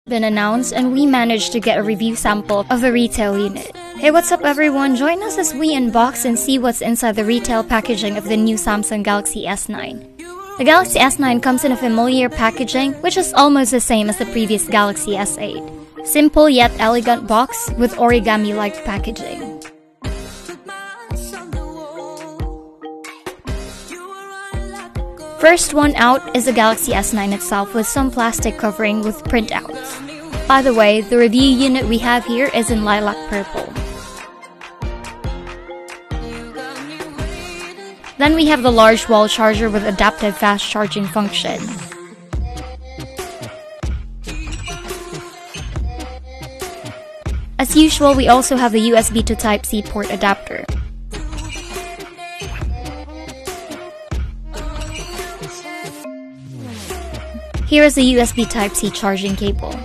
been announced and we managed to get a review sample of the retail unit. Hey, what's up everyone? Join us as we unbox and see what's inside the retail packaging of the new Samsung Galaxy S9. The Galaxy S9 comes in a familiar packaging, which is almost the same as the previous Galaxy S8. Simple yet elegant box with origami-like packaging. First one out is the Galaxy S9 itself with some plastic covering with printouts. By the way, the review unit we have here is in lilac purple. Then we have the large wall charger with adaptive fast charging function. As usual, we also have the USB to Type-C port adapter. Here is the USB Type-C charging cable.